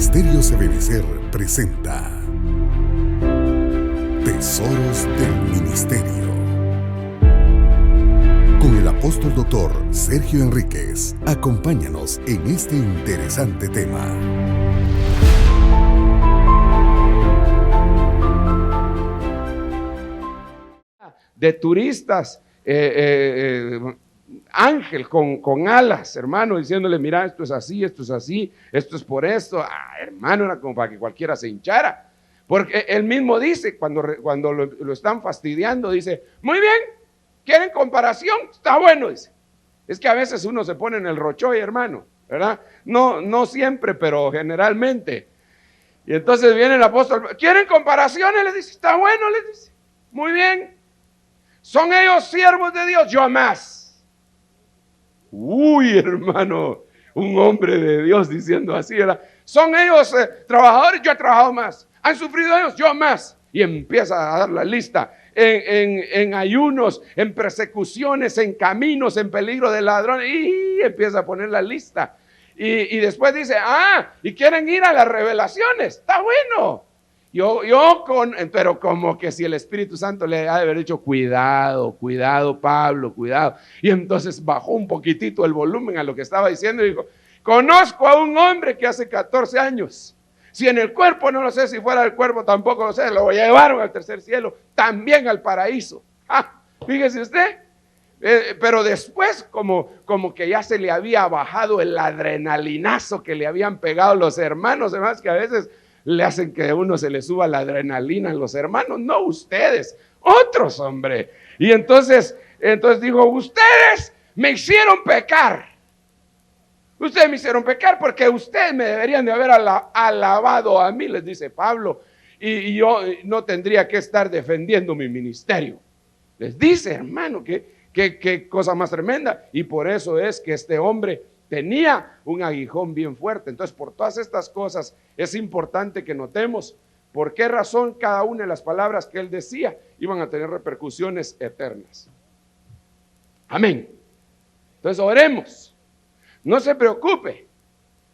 Ministerios Ebenecer presenta Tesoros del Ministerio con el apóstol doctor Sergio Enríquez. Acompáñanos en este interesante tema. De turistas, ángel con alas, hermano, diciéndole: mira, esto es así, esto es por esto. Hermano, era como para que cualquiera se hinchara, porque él mismo dice, cuando lo están fastidiando, dice: muy bien, ¿quieren comparación? Está bueno, dice. Es que a veces uno se pone en el rochoy, hermano, ¿verdad? No siempre, pero generalmente. Y entonces viene el apóstol: ¿quieren comparaciones? Les dice: está bueno, les dice. Muy bien. ¿Son ellos siervos de Dios? Yo más. Uy, hermano, un hombre de Dios diciendo así, ¿verdad? ¿Son ellos trabajadores? Yo he trabajado más. ¿Han sufrido ellos? Yo más. Y empieza a dar la lista. En ayunos, en persecuciones, en caminos, en peligro de ladrones. Y empieza a poner la lista. Y después dice: ¿y quieren ir a las revelaciones? Está bueno. Pero como que si el Espíritu Santo le ha de haber dicho: cuidado, Pablo, cuidado. Y entonces bajó un poquitito el volumen a lo que estaba diciendo y dijo: conozco a un hombre que hace 14 años. Si en el cuerpo no lo sé, si fuera del cuerpo tampoco lo sé. Lo llevaron al tercer cielo, también al paraíso. Fíjese usted. Pero después como que ya se le había bajado el adrenalinazo que le habían pegado los hermanos. Además que a veces le hacen que a uno se le suba la adrenalina en los hermanos. No ustedes, otros, hombre. Y entonces digo: ustedes me hicieron pecar. Ustedes me hicieron pecar porque ustedes me deberían de haber alabado a mí, les dice Pablo. Y yo no tendría que estar defendiendo mi ministerio. Les dice, hermano, qué cosa más tremenda. Y por eso es que este hombre tenía un aguijón bien fuerte. Entonces, por todas estas cosas es importante que notemos por qué razón cada una de las palabras que él decía iban a tener repercusiones eternas. Amén. Entonces, oremos. No se preocupe.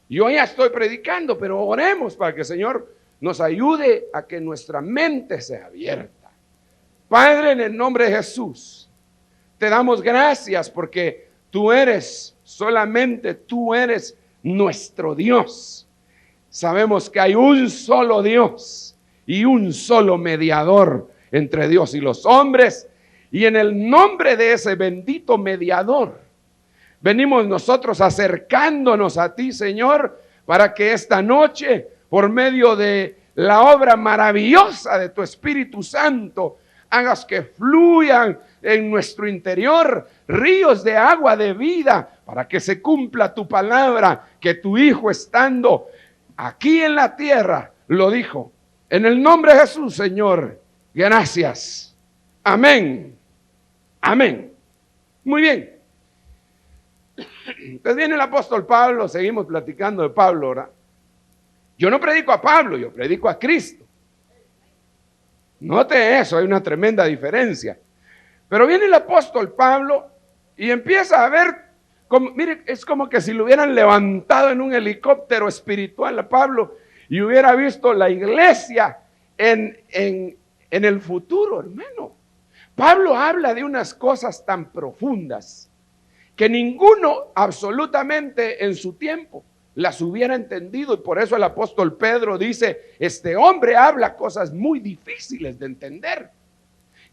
Yo ya estoy predicando, pero oremos para que el Señor nos ayude a que nuestra mente sea abierta. Padre, en el nombre de Jesús, te damos gracias porque solamente tú eres nuestro Dios. Sabemos que hay un solo Dios y un solo mediador entre Dios y los hombres. Y en el nombre de ese bendito mediador, venimos nosotros acercándonos a ti, Señor, para que esta noche, por medio de la obra maravillosa de tu Espíritu Santo, hagas que fluyan en nuestro interior ríos de agua de vida, para que se cumpla tu palabra, que tu Hijo, estando aquí en la tierra, lo dijo. En el nombre de Jesús, Señor, gracias. Amén. Amén. Muy bien. Entonces viene el apóstol Pablo, seguimos platicando de Pablo ahora. Yo no predico a Pablo, yo predico a Cristo. Note eso, hay una tremenda diferencia. Pero viene el apóstol Pablo y empieza a ver, mire, es como que si lo hubieran levantado en un helicóptero espiritual a Pablo y hubiera visto la iglesia en el futuro, hermano. Pablo habla de unas cosas tan profundas que ninguno absolutamente en su tiempo las hubiera entendido, y por eso el apóstol Pedro dice: este hombre habla cosas muy difíciles de entender,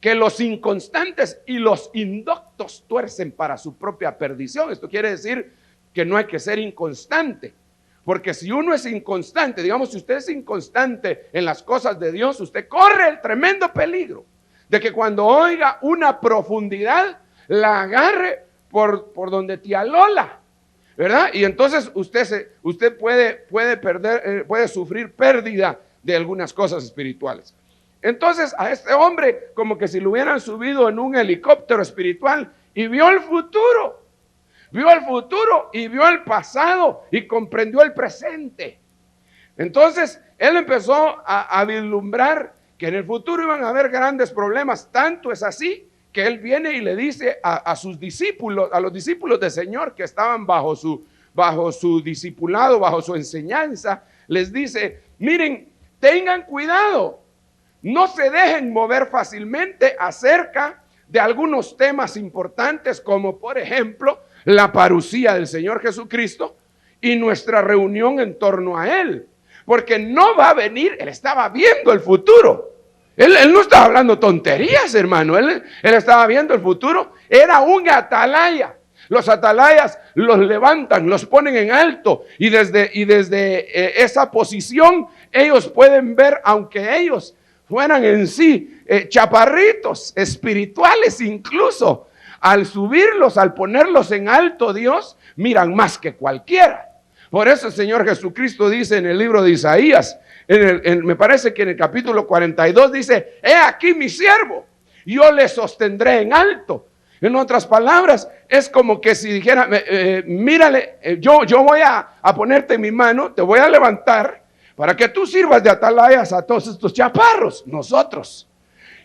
que los inconstantes y los indoctos tuercen para su propia perdición. Esto quiere decir que no hay que ser inconstante, porque si uno es inconstante, digamos, si usted es inconstante en las cosas de Dios, usted corre el tremendo peligro de que cuando oiga una profundidad, la agarre por donde tía Lola, ¿verdad? Y entonces usted puede sufrir pérdida de algunas cosas espirituales. Entonces a este hombre, como que si lo hubieran subido en un helicóptero espiritual, y vio el futuro y vio el pasado y comprendió el presente. Entonces él empezó a vislumbrar que en el futuro iban a haber grandes problemas. Tanto es así que él viene y le dice a sus discípulos, a los discípulos del Señor que estaban bajo bajo su discipulado, bajo su enseñanza, les dice, miren, tengan cuidado, no se dejen mover fácilmente acerca de algunos temas importantes, como por ejemplo la parucía del Señor Jesucristo y nuestra reunión en torno a Él, porque no va a venir. Él estaba viendo el futuro. Él no estaba hablando tonterías, hermano. Él estaba viendo el futuro. Era un atalaya. Los atalayas los levantan, los ponen en alto, y desde esa posición ellos pueden ver, aunque ellos fueran en sí chaparritos espirituales, incluso al subirlos, al ponerlos en alto, Dios miran más que cualquiera. Por eso el Señor Jesucristo dice en el libro de Isaías, me parece que en el capítulo 42 dice, he aquí mi siervo, yo le sostendré en alto. En otras palabras, es como que si dijera, mírale, yo voy a ponerte mi mano, te voy a levantar para que tú sirvas de atalayas a todos estos chaparros, nosotros.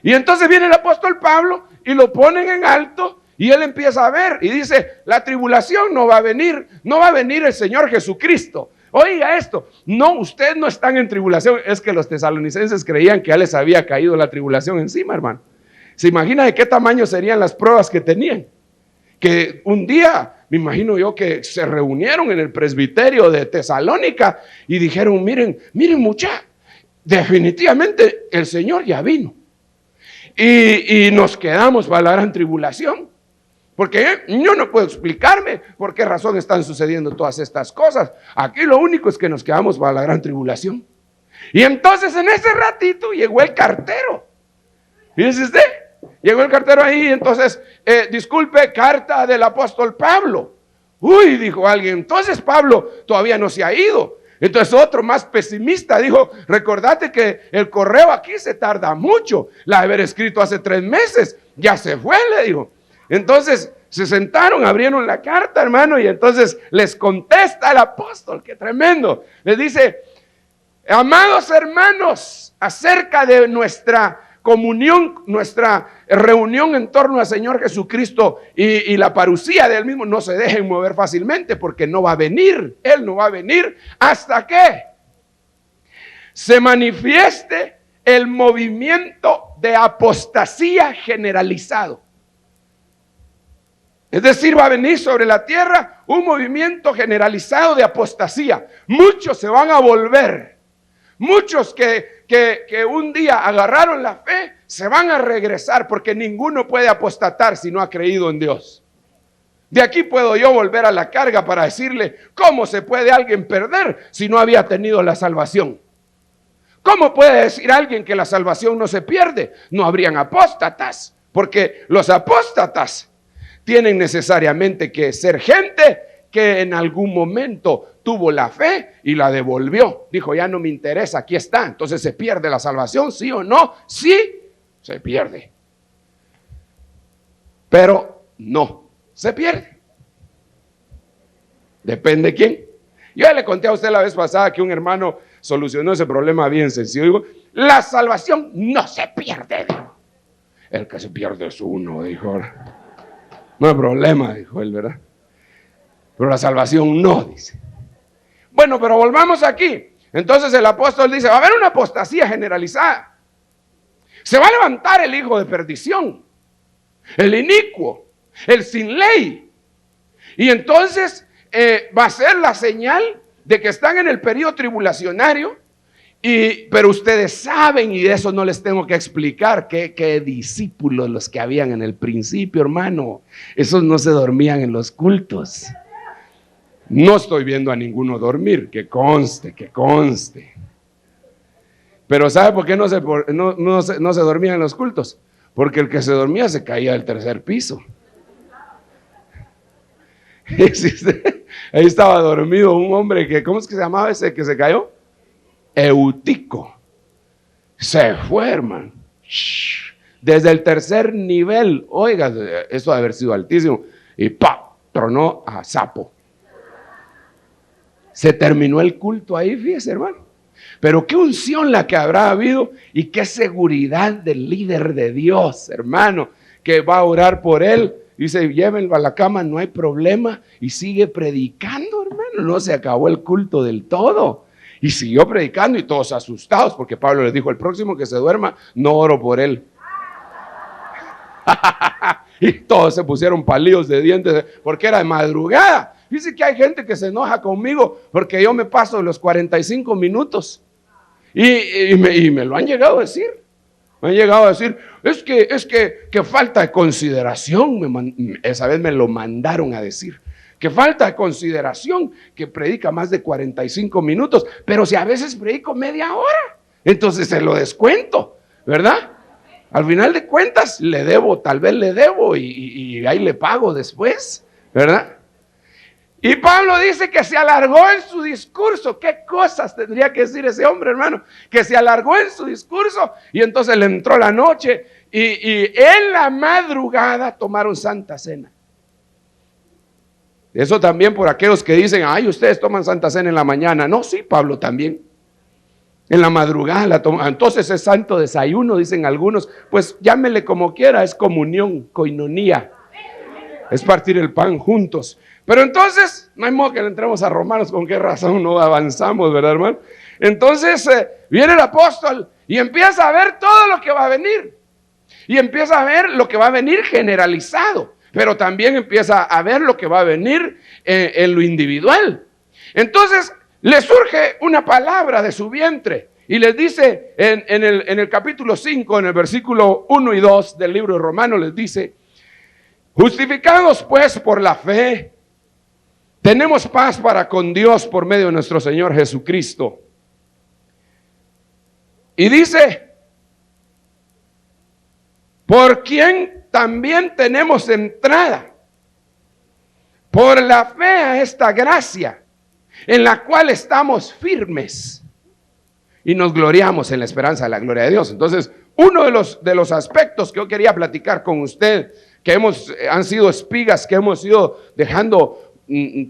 Y entonces viene el apóstol Pablo y lo ponen en alto, y él empieza a ver y dice, la tribulación no va a venir el Señor Jesucristo. Oiga esto, no, ustedes no están en tribulación. Es que los tesalonicenses creían que ya les había caído la tribulación encima, hermano. ¿Se imagina de qué tamaño serían las pruebas que tenían? Que un día, me imagino yo, que se reunieron en el presbiterio de Tesalónica y dijeron, miren mucha, definitivamente el Señor ya vino. Y nos quedamos para la gran tribulación. Porque yo no puedo explicarme por qué razón están sucediendo todas estas cosas. Aquí lo único es que nos quedamos para la gran tribulación. Y entonces en ese ratito llegó el cartero. Fíjese usted, llegó el cartero ahí, entonces, disculpe, carta del apóstol Pablo. Uy, dijo alguien, entonces Pablo todavía no se ha ido. Entonces otro más pesimista dijo, recordate que el correo aquí se tarda mucho. La haber escrito hace 3 meses, ya se fue, le dijo. Entonces se sentaron, abrieron la carta, hermano, y entonces les contesta el apóstol, qué tremendo. Les dice, amados hermanos, acerca de nuestra comunión, nuestra reunión en torno al Señor Jesucristo y la parucía de Él mismo, no se dejen mover fácilmente, porque no va a venir, Él no va a venir hasta que se manifieste el movimiento de apostasía generalizado. Es decir, va a venir sobre la tierra un movimiento generalizado de apostasía. Muchos se van a volver. Muchos que un día agarraron la fe, se van a regresar, porque ninguno puede apostatar si no ha creído en Dios. De aquí puedo yo volver a la carga para decirle, ¿cómo se puede alguien perder si no había tenido la salvación? ¿Cómo puede decir alguien que la salvación no se pierde? No habrían apóstatas, porque los apóstatas tienen necesariamente que ser gente que en algún momento tuvo la fe y la devolvió. Dijo, ya no me interesa, aquí está. Entonces se pierde la salvación, ¿sí o no? Sí, se pierde. Pero no, se pierde. Depende de quién. Yo ya le conté a usted la vez pasada que un hermano solucionó ese problema bien sencillo. Digo, la salvación no se pierde, dijo. El que se pierde es uno, dijo. No hay problema, dijo él, ¿verdad? Pero la salvación no, dice. Bueno, pero volvamos aquí. Entonces el apóstol dice, va a haber una apostasía generalizada. Se va a levantar el hijo de perdición, el inicuo, el sin ley. Y entonces va a ser la señal de que están en el periodo tribulacionario. Pero ustedes saben, y de eso no les tengo que explicar, que discípulos los que habían en el principio, hermano. Esos no se dormían en los cultos. No estoy viendo a ninguno dormir, que conste. Pero ¿sabe por qué no se dormían en los cultos? Porque el que se dormía se caía del 3er piso. Ahí estaba dormido un hombre que, ¿cómo es que se llamaba ese que se cayó? Eutico. Se fue, hermano. Desde el 3er nivel, oiga, eso debe haber sido altísimo, y ¡pam! Tronó a sapo. Se terminó el culto ahí, fíjese, hermano. Pero qué unción la que habrá habido y qué seguridad del líder de Dios, hermano, que va a orar por él. Dice, llévenlo a la cama, no hay problema, y sigue predicando, hermano. no se acabó el culto del todo. Y siguió predicando y todos asustados porque Pablo les dijo, el próximo que se duerma, no oro por él. Y todos se pusieron palillos de dientes porque era de madrugada. Dice que hay gente que se enoja conmigo porque yo me paso los 45 minutos. Y me lo han llegado a decir. Me han llegado a decir, es que falta de consideración. Esa vez me lo mandaron a decir. Que falta de consideración, que predica más de 45 minutos, pero si a veces predico media hora, entonces se lo descuento, ¿verdad? Al final de cuentas le debo, tal vez le debo y ahí le pago después, ¿verdad? Y Pablo dice que se alargó en su discurso. ¿Qué cosas tendría que decir ese hombre, hermano? Que se alargó en su discurso y entonces le entró la noche y en la madrugada tomaron Santa Cena. Eso también por aquellos que dicen, ay, ustedes toman Santa Cena en la mañana. No, sí, Pablo también. En la madrugada la toma. Entonces es santo desayuno, dicen algunos. Pues llámele como quiera, es comunión, coinonía. Es partir el pan juntos. Pero entonces, no hay modo que le entremos a Romanos, con qué razón no avanzamos, ¿verdad, hermano? Entonces viene el apóstol y empieza a ver todo lo que va a venir. Y empieza a ver lo que va a venir generalizado. Pero también empieza a ver lo que va a venir en lo individual. Entonces le surge una palabra de su vientre y les dice en el capítulo 5, en el versículo 1 y 2 del libro de Romanos, les dice, justificados pues por la fe, tenemos paz para con Dios por medio de nuestro Señor Jesucristo. Y dice, por quien también tenemos entrada por la fe a esta gracia en la cual estamos firmes y nos gloriamos en la esperanza de la gloria de Dios. Entonces, uno de los aspectos que yo quería platicar con usted, que han sido espigas que hemos ido dejando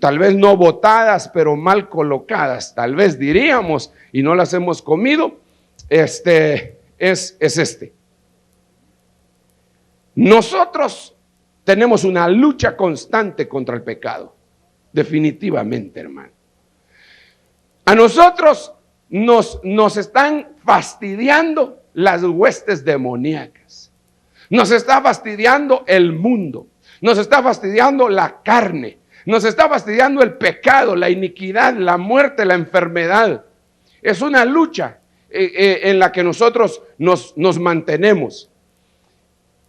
tal vez no botadas, pero mal colocadas, tal vez diríamos, y no las hemos comido, es este. Nosotros tenemos una lucha constante contra el pecado, definitivamente, hermano. A nosotros nos están fastidiando las huestes demoníacas. Nos está fastidiando el mundo. Nos está fastidiando la carne. Nos está fastidiando el pecado, la iniquidad, la muerte, la enfermedad. Es una lucha en la que nosotros nos mantenemos.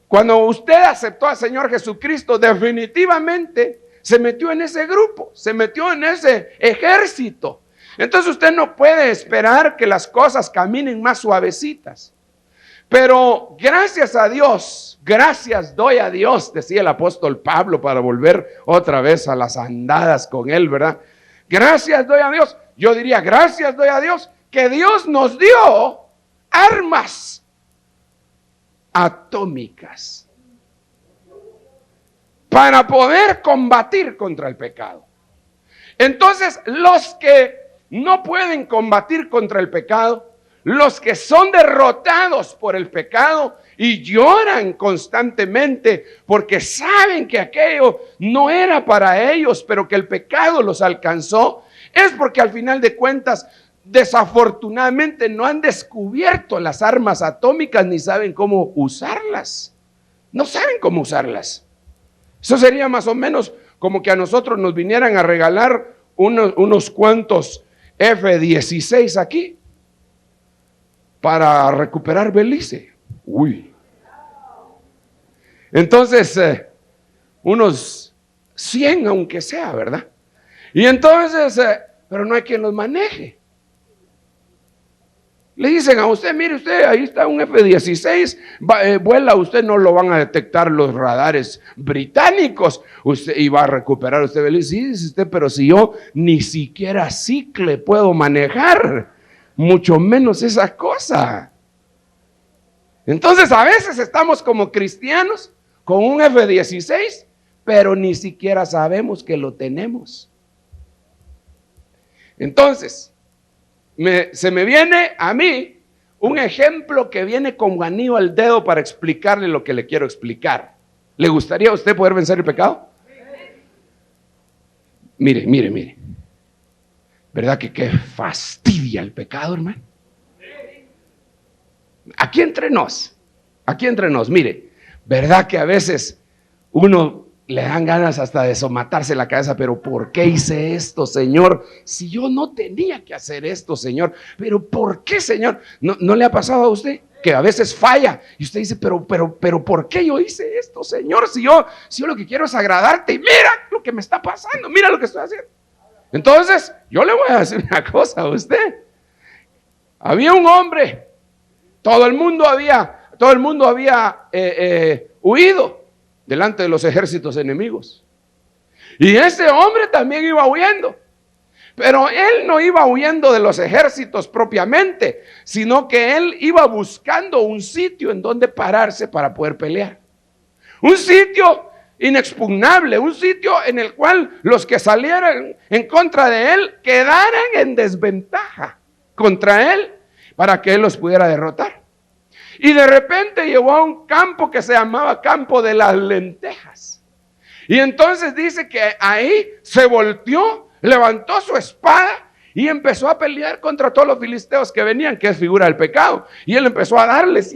Cuando usted aceptó al Señor Jesucristo, definitivamente se metió en ese grupo, se metió en ese ejército. Entonces usted no puede esperar que las cosas caminen más suavecitas. Pero gracias a Dios, gracias doy a Dios, decía el apóstol Pablo para volver otra vez a las andadas con él, ¿verdad? Gracias doy a Dios, yo diría gracias doy a Dios que Dios nos dio armas atómicas para poder combatir contra el pecado. Entonces, los que no pueden combatir contra el pecado, los que son derrotados por el pecado y lloran constantemente porque saben que aquello no era para ellos, pero que el pecado los alcanzó, es porque al final de cuentas desafortunadamente no han descubierto las armas atómicas ni saben cómo usarlas. No saben cómo usarlas. Eso sería más o menos como que a nosotros nos vinieran a regalar unos cuantos F-16 aquí para recuperar Belice. Uy. Entonces, unos 100 aunque sea, ¿verdad? Y entonces, pero no hay quien los maneje. Le dicen a usted, mire usted, ahí está un F-16, vuela, usted no lo van a detectar los radares británicos, usted y va a recuperar usted Belice. Sí, dice usted, pero si yo ni siquiera cicle puedo manejar, mucho menos esa cosa. Entonces a veces estamos como cristianos con un F-16, pero ni siquiera sabemos que lo tenemos. Entonces, se me viene a mí un ejemplo que viene como anillo al dedo para explicarle lo que le quiero explicar. ¿Le gustaría a usted poder vencer el pecado? Mire. ¿Verdad que qué fastidia el pecado, hermano? Aquí entre nos, mire, ¿verdad que a veces uno le dan ganas hasta de somatarse la cabeza? Pero ¿por qué hice esto, Señor? Si yo no tenía que hacer esto, Señor. Pero ¿por qué, Señor? ¿No le ha pasado a usted? Que a veces falla y usted dice, pero ¿por qué yo hice esto, Señor? Si yo lo que quiero es agradarte y mira lo que me está pasando, mira lo que estoy haciendo. Entonces, yo le voy a decir una cosa a usted. Había un hombre, todo el mundo había huido delante de los ejércitos enemigos. Y ese hombre también iba huyendo. Pero él no iba huyendo de los ejércitos propiamente, sino que él iba buscando un sitio en donde pararse para poder pelear. Un sitio inexpugnable, un sitio en el cual los que salieran en contra de él quedaran en desventaja contra él para que él los pudiera derrotar. Y de repente llegó a un campo que se llamaba Campo de las Lentejas. Y entonces dice que ahí se volteó, levantó su espada y empezó a pelear contra todos los filisteos que venían, que es figura del pecado. Y él empezó a darles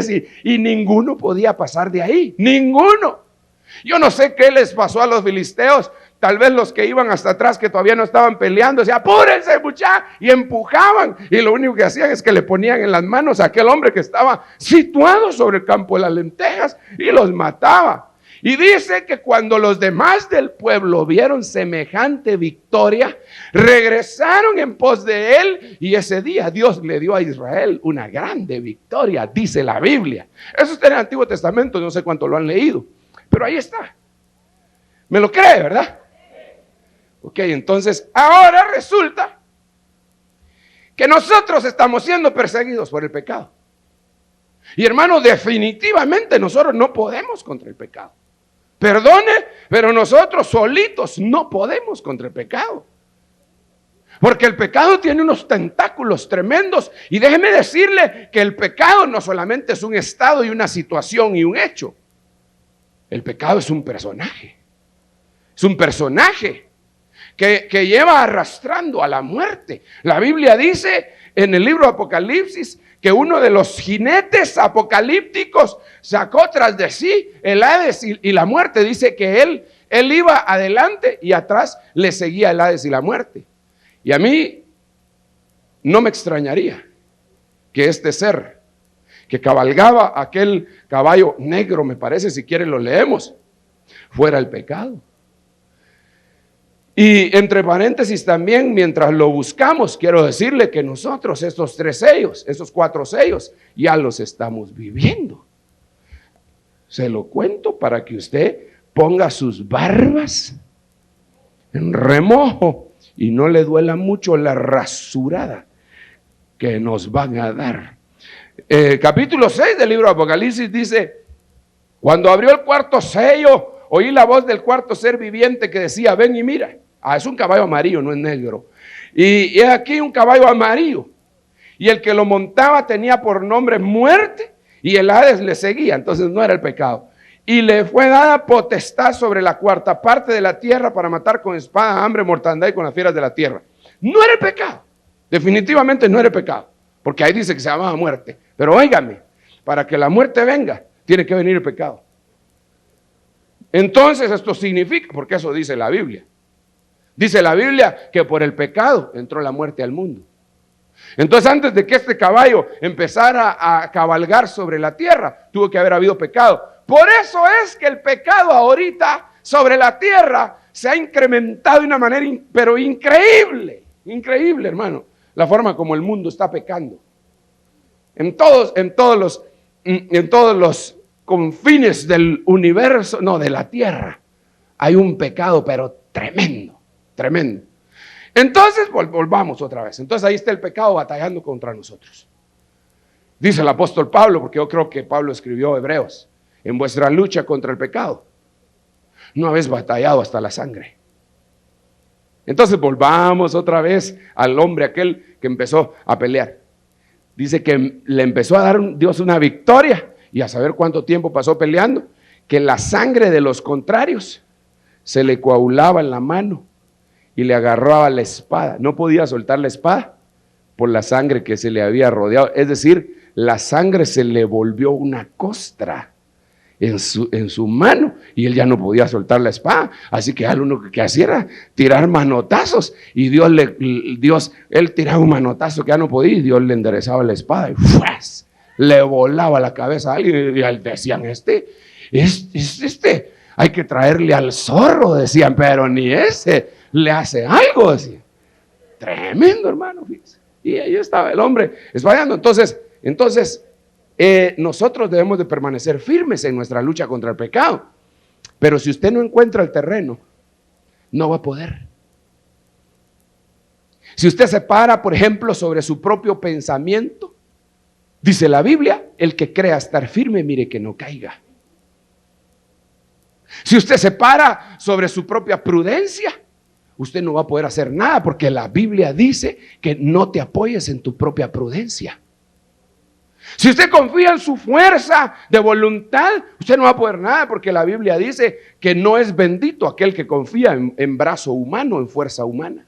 y ninguno podía pasar de ahí, ninguno. Yo no sé qué les pasó a los filisteos. Tal vez los que iban hasta atrás, que todavía no estaban peleando, decían, apúrense muchachos, y empujaban, y lo único que hacían es que le ponían en las manos a aquel hombre que estaba situado sobre el Campo de las Lentejas y los mataba. Y dice que cuando los demás del pueblo vieron semejante victoria, regresaron en pos de él, y ese día Dios le dio a Israel una grande victoria, dice la Biblia. Eso está en el Antiguo Testamento, no sé cuánto lo han leído, pero ahí está. ¿Me lo cree, verdad? Ok, entonces ahora resulta que nosotros estamos siendo perseguidos por el pecado. Y hermano, definitivamente nosotros no podemos contra el pecado. Perdone, pero nosotros solitos no podemos contra el pecado. Porque el pecado tiene unos tentáculos tremendos. Y déjeme decirle que el pecado no solamente es un estado y una situación y un hecho. El pecado es un personaje. Es un personaje que lleva arrastrando a la muerte. La Biblia dice en el libro de Apocalipsis que uno de los jinetes apocalípticos sacó tras de sí el Hades y la muerte. Dice que él iba adelante y atrás le seguía el Hades y la muerte. Y a mí no me extrañaría que este ser que cabalgaba aquel caballo negro, me parece, si quieren lo leemos, fuera el pecado. Y entre paréntesis también, mientras lo buscamos, quiero decirle que nosotros estos 3 sellos, esos 4 sellos, ya los estamos viviendo. Se lo cuento para que usted ponga sus barbas en remojo y no le duela mucho la rasurada que nos van a dar. Capítulo 6 del libro de Apocalipsis dice: cuando abrió el 4º sello, oí la voz del 4º ser viviente que decía, ven y mira. Es un caballo amarillo, no es negro. Y es aquí un caballo amarillo. Y el que lo montaba tenía por nombre muerte, y el Hades le seguía, entonces no era el pecado. Y le fue dada potestad sobre la 4ª parte de la tierra para matar con espada, hambre, mortandad y con las fieras de la tierra. No era el pecado, definitivamente no era el pecado, porque ahí dice que se llamaba muerte. Pero óigame, para que la muerte venga, tiene que venir el pecado. Entonces esto significa, porque eso dice la Biblia. Dice la Biblia que por el pecado entró la muerte al mundo. Entonces, antes de que este caballo empezara a cabalgar sobre la tierra, tuvo que haber habido pecado. Por eso es que el pecado ahorita sobre la tierra se ha incrementado de una manera pero increíble. Increíble, hermano, la forma como el mundo está pecando. En todos los confines del universo, no, de la tierra, hay un pecado, pero tremendo. Tremendo. Entonces volvamos otra vez. Entonces ahí está el pecado batallando contra nosotros. Dice el apóstol Pablo, porque yo creo que Pablo escribió Hebreos: en vuestra lucha contra el pecado no habéis batallado hasta la sangre. Entonces volvamos otra vez al hombre aquel que empezó a pelear. Dice que le empezó a dar Dios una victoria, y a saber cuánto tiempo pasó peleando, que la sangre de los contrarios se le coagulaba en la mano y le agarraba la espada. No podía soltar la espada por la sangre que se le había rodeado. Es decir, la sangre se le volvió una costra en su mano y él ya no podía soltar la espada. Así que lo único que hacía era tirar manotazos y él tiraba un manotazo que ya no podía y Dios le enderezaba la espada y ¡fuas! Le volaba la cabeza a alguien y decían, hay que traerle al zorro, decían, pero ni ese le hace algo, decían. Tremendo, hermano, fíjense. Y ahí estaba el hombre espallando. Entonces, nosotros debemos de permanecer firmes en nuestra lucha contra el pecado. Pero si usted no encuentra el terreno, no va a poder. Si usted se para, por ejemplo, sobre su propio pensamiento, dice la Biblia, el que crea estar firme, mire que no caiga. Si usted se para sobre su propia prudencia, usted no va a poder hacer nada, porque la Biblia dice que no te apoyes en tu propia prudencia. Si usted confía en su fuerza de voluntad, usted no va a poder nada, porque la Biblia dice que no es bendito aquel que confía en brazo humano, en fuerza humana.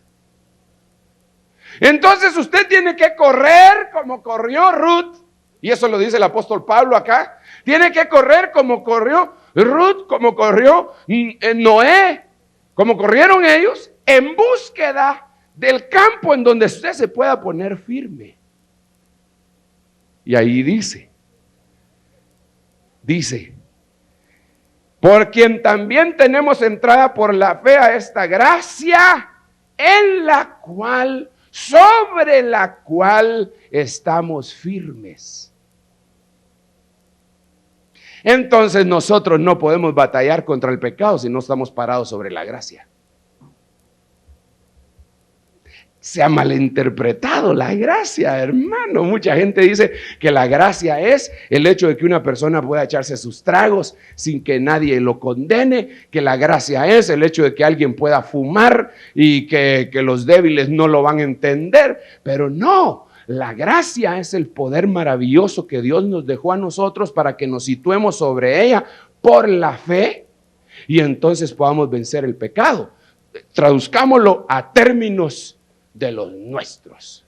Entonces usted tiene que correr como corrió Ruth, y eso lo dice el apóstol Pablo acá. Tiene que correr como corrió Ruth, como corrió Noé, como corrieron ellos, en búsqueda del campo en donde usted se pueda poner firme. Y ahí dice, por quien también tenemos entrada por la fe a esta gracia, sobre la cual estamos firmes. Entonces nosotros no podemos batallar contra el pecado si no estamos parados sobre la gracia. Se ha malinterpretado la gracia, hermano. Mucha gente dice que la gracia es el hecho de que una persona pueda echarse sus tragos sin que nadie lo condene, que la gracia es el hecho de que alguien pueda fumar y que los débiles no lo van a entender, pero no. La gracia es el poder maravilloso que Dios nos dejó a nosotros para que nos situemos sobre ella por la fe y entonces podamos vencer el pecado. Traduzcámoslo a términos de los nuestros.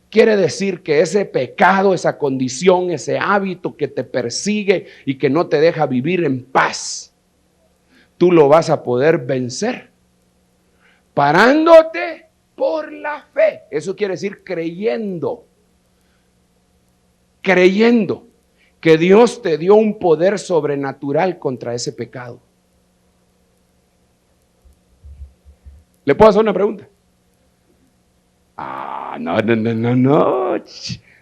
Quiere decir que ese pecado, esa condición, ese hábito que te persigue y que no te deja vivir en paz, tú lo vas a poder vencer parándote por la fe. Eso quiere decir creyendo que Dios te dio un poder sobrenatural contra ese pecado. ¿Le puedo hacer una pregunta?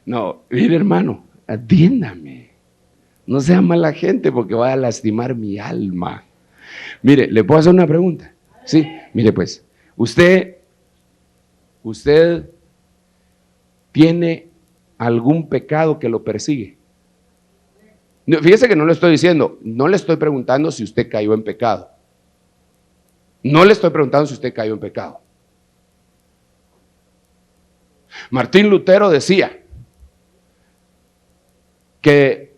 No, mire, hermano, atiéndame. No sea mala gente porque va a lastimar mi alma. Mire, ¿le puedo hacer una pregunta? Sí, mire pues, usted tiene algún pecado que lo persigue. No, fíjese que no le estoy diciendo, no le estoy preguntando si usted cayó en pecado. No le estoy preguntando si usted cayó en pecado. Martín Lutero decía que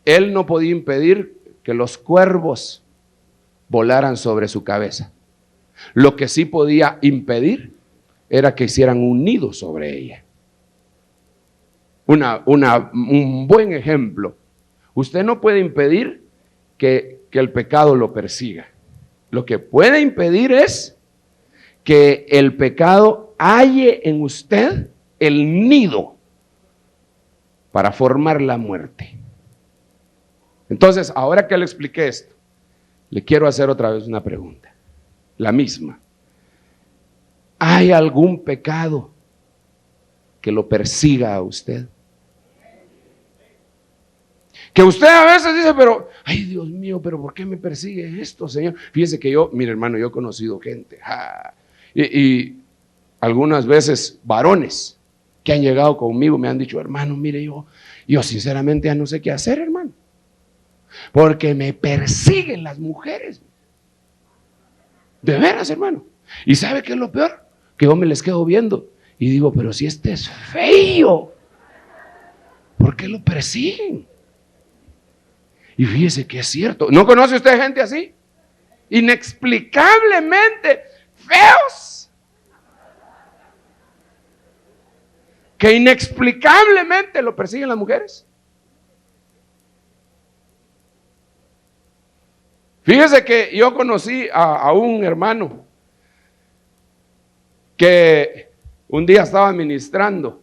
él no podía impedir que los cuervos volaran sobre su cabeza. Lo que sí podía impedir era que hicieran un nido sobre ella. Un buen ejemplo. Usted no puede impedir que el pecado lo persiga. Lo que puede impedir es que el pecado halle en usted el nido para formar la muerte. Entonces, ahora que le expliqué esto, le quiero hacer otra vez una pregunta, la misma. ¿Hay algún pecado que lo persiga a usted? Que usted a veces dice, pero, ay Dios mío, pero ¿por qué me persigue esto, Señor? Fíjese que mire hermano, yo he conocido gente, y algunas veces varones que han llegado conmigo me han dicho, hermano, mire, yo sinceramente ya no sé qué hacer, hermano, porque me persiguen las mujeres. De veras, hermano. ¿Y sabe qué es lo peor? Que yo me les quedo viendo y digo, pero si este es feo, ¿por qué lo persiguen? Y fíjese que es cierto. ¿No conoce usted gente así? inexplicablemente feos, que inexplicablemente lo persiguen las mujeres. Fíjese que yo conocí a un hermano que un día estaba ministrando,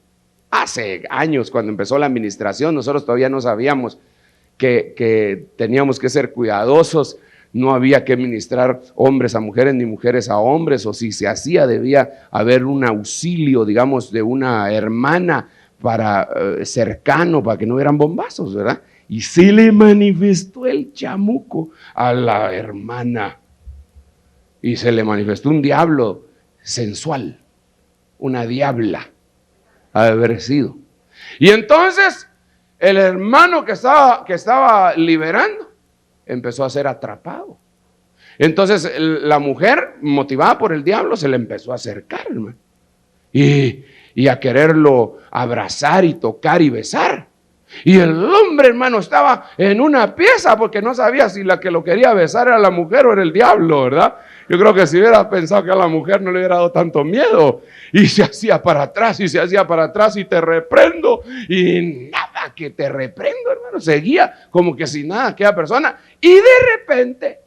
hace años cuando empezó la administración. Nosotros todavía no sabíamos que teníamos que ser cuidadosos, no había que ministrar hombres a mujeres ni mujeres a hombres, o si se hacía debía haber un auxilio, digamos, de una hermana para cercano, para que no hubieran bombazos, ¿verdad? Y sí le manifestó el chamuco a la hermana. Y se le manifestó un diablo sensual, una diabla, ha de haber sido. Y entonces el hermano que estaba liberando empezó a ser atrapado. Entonces la mujer, motivada por el diablo, se le empezó a acercar, hermano, y a quererlo abrazar y tocar y besar. Y el hombre, hermano, estaba en una pieza porque no sabía si la que lo quería besar era la mujer o era el diablo, ¿verdad? Yo creo que si hubiera pensado que a la mujer no le hubiera dado tanto miedo, y se hacía para atrás y se hacía para atrás, y te reprendo, y nada que te reprendo, hermano, seguía como que sin nada aquella persona. Y de repente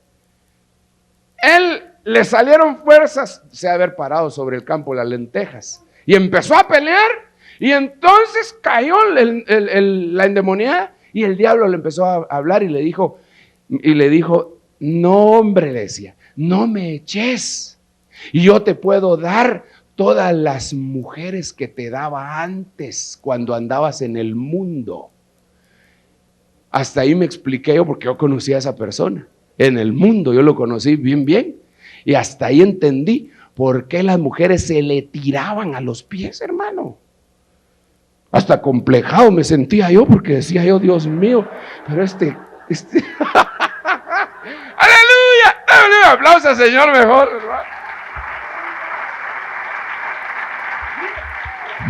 él le salieron fuerzas, se ha haber parado sobre el campo de las lentejas y empezó a pelear. Y entonces cayó la endemoniada, y el diablo le empezó a hablar y le dijo, no, hombre, le decía, no me eches, y yo te puedo dar todas las mujeres que te daba antes cuando andabas en el mundo. Hasta ahí me expliqué yo, porque yo conocí a esa persona en el mundo, yo lo conocí bien, y hasta ahí entendí por qué las mujeres se le tiraban a los pies, hermano. Hasta complejado me sentía yo, porque decía yo, Dios mío, pero ¡aleluya! ¡Dale un aplauso al Señor mejor, hermano!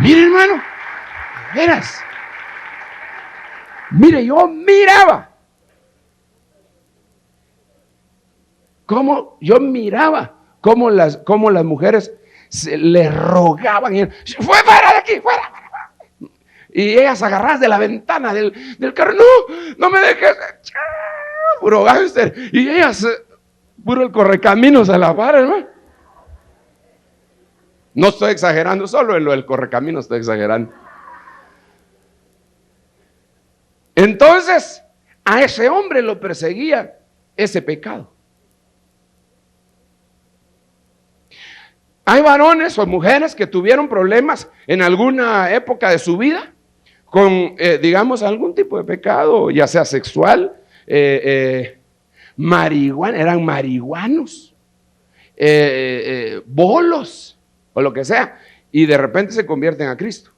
Mire, hermano, de veras. Mire, yo miraba cómo las mujeres le rogaban, y fuera de aquí, fuera. Y ellas agarradas de la ventana del carro, no me dejes, puro gángster. Y ellas, puro el correcaminos a la par, hermano. No estoy exagerando, solo en lo del correcaminos estoy exagerando. Entonces, a ese hombre lo perseguía ese pecado. Hay varones o mujeres que tuvieron problemas en alguna época de su vida con, digamos, algún tipo de pecado, ya sea sexual, marihuana, eran marihuanos, bolos o lo que sea, y de repente se convierten a Cristo,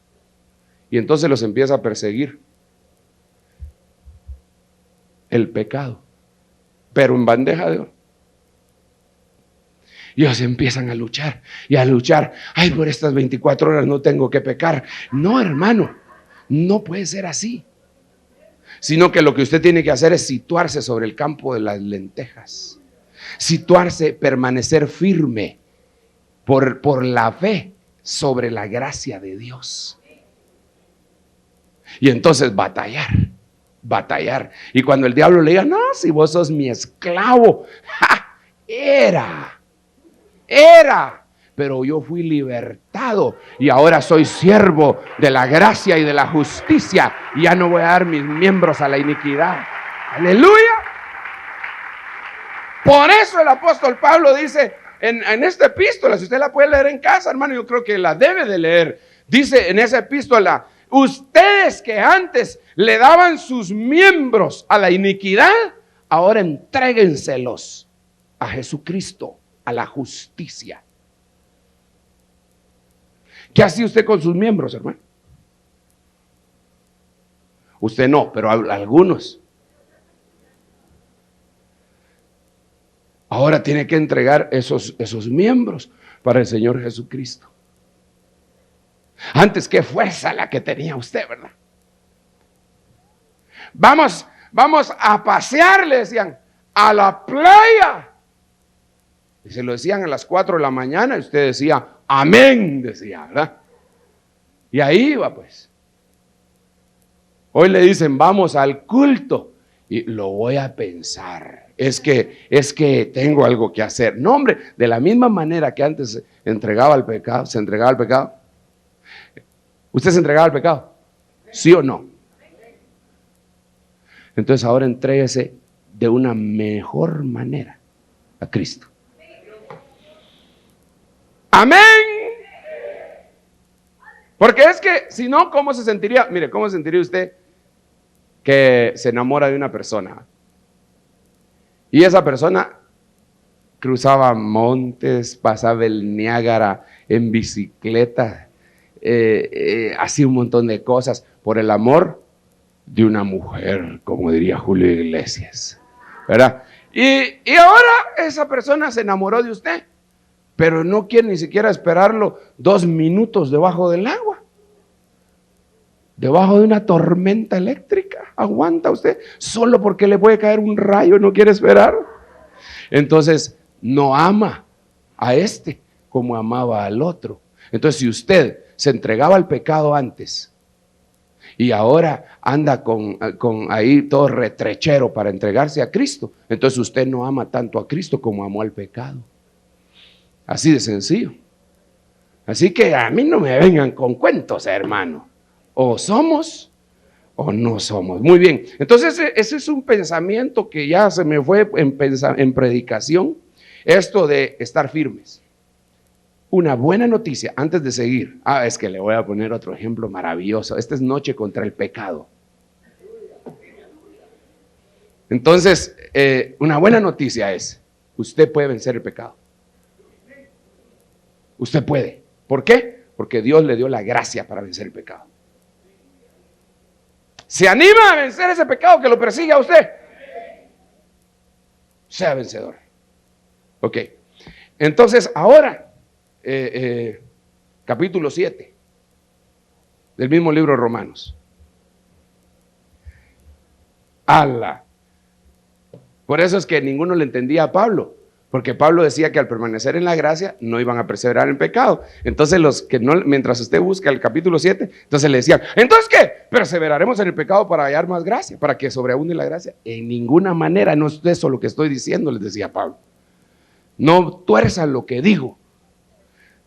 y entonces los empieza a perseguir el pecado, pero en bandeja de oro. Y ellos empiezan a luchar y a luchar. Ay, por estas 24 horas no tengo que pecar. No, hermano, no puede ser así. Sino que lo que usted tiene que hacer es situarse sobre el campo de las lentejas. Situarse, permanecer firme por la fe sobre la gracia de Dios. Y entonces batallar. Y cuando el diablo le diga, no, si vos sos mi esclavo, ¡ja! Era, pero yo fui libertado y ahora soy siervo de la gracia y de la justicia, y ya no voy a dar mis miembros a la iniquidad. Aleluya. Por eso el apóstol Pablo dice en esta epístola, si usted la puede leer en casa, hermano, yo creo que la debe de leer. Dice en esa epístola, ustedes que antes le daban sus miembros a la iniquidad, ahora entréguenselos a Jesucristo, a la justicia. ¿Qué hacía usted con sus miembros, hermano? Usted no, pero algunos. Ahora tiene que entregar esos miembros para el Señor Jesucristo. Antes, qué fuerza la que tenía usted, ¿verdad? Vamos a pasear, le decían, a la playa. Y se lo decían a las 4 de la mañana y usted decía, amén, decía, ¿verdad? Y ahí iba pues. Hoy le dicen, vamos al culto. Y lo voy a pensar. Es que tengo algo que hacer. No, hombre, de la misma manera que antes se entregaba al pecado. ¿Usted se entregaba al pecado? ¿Sí o no? Entonces ahora entréguese de una mejor manera a Cristo. Amén. Porque es que si no, ¿cómo se sentiría? Mire, ¿cómo se sentiría usted que se enamora de una persona? Y esa persona cruzaba montes, pasaba el Niágara en bicicleta, hacía un montón de cosas por el amor de una mujer, como diría Julio Iglesias, ¿verdad? Y ahora esa persona se enamoró de usted, pero no quiere ni siquiera esperarlo 2 minutos debajo del agua. Debajo de una tormenta eléctrica, aguanta usted, solo porque le puede caer un rayo, no quiere esperar. Entonces, no ama a este como amaba al otro. Entonces, si usted se entregaba al pecado antes y ahora anda con ahí todo retrechero para entregarse a Cristo, entonces usted no ama tanto a Cristo como amó al pecado. Así de sencillo. Así que a mí no me vengan con cuentos, hermano. O somos o no somos. Muy bien. Entonces ese es un pensamiento que ya se me fue en predicación. Esto de estar firmes. Una buena noticia antes de seguir. Es que le voy a poner otro ejemplo maravilloso. Esta es noche contra el pecado. Entonces, una buena noticia es, usted puede vencer el pecado. Usted puede. ¿Por qué? Porque Dios le dio la gracia para vencer el pecado. ¿Se anima a vencer ese pecado que lo persigue a usted? Sea vencedor. Ok. Entonces, ahora, capítulo 7 del mismo libro de Romanos. ¡Hala! Por eso es que ninguno le entendía a Pablo. Porque Pablo decía que al permanecer en la gracia no iban a perseverar en pecado. Entonces los que no, mientras usted busca el capítulo 7, entonces le decían, ¿entonces qué? Perseveraremos en el pecado para hallar más gracia, para que sobreabunde la gracia. En ninguna manera, no es eso lo que estoy diciendo, les decía Pablo. No tuerzan lo que digo.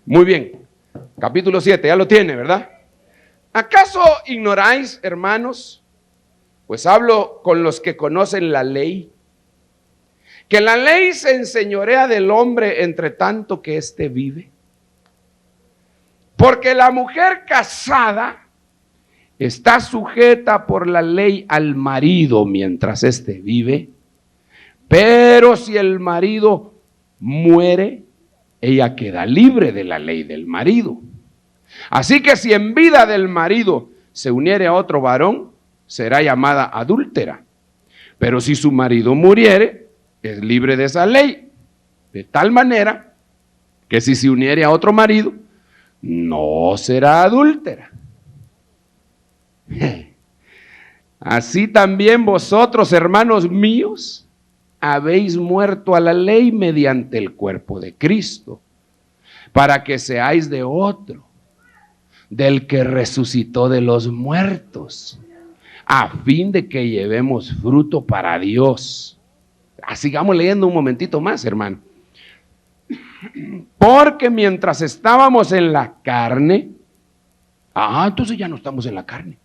Muy bien, capítulo 7, ya lo tiene, ¿verdad? ¿Acaso ignoráis, hermanos? Pues hablo con los que conocen la ley, que la ley se enseñorea del hombre entre tanto que éste vive. Porque la mujer casada está sujeta por la ley al marido mientras éste vive, pero si el marido muere, ella queda libre de la ley del marido. Así que si en vida del marido se uniere a otro varón, será llamada adúltera. Pero si su marido muriere, es libre de esa ley, de tal manera que si se uniere a otro marido, no será adúltera. Así también vosotros, hermanos míos, habéis muerto a la ley mediante el cuerpo de Cristo, para que seáis de otro, del que resucitó de los muertos, a fin de que llevemos fruto para Dios. Sigamos leyendo un momentito más, hermano. Porque mientras estábamos en la carne, entonces ya no estamos en la carne.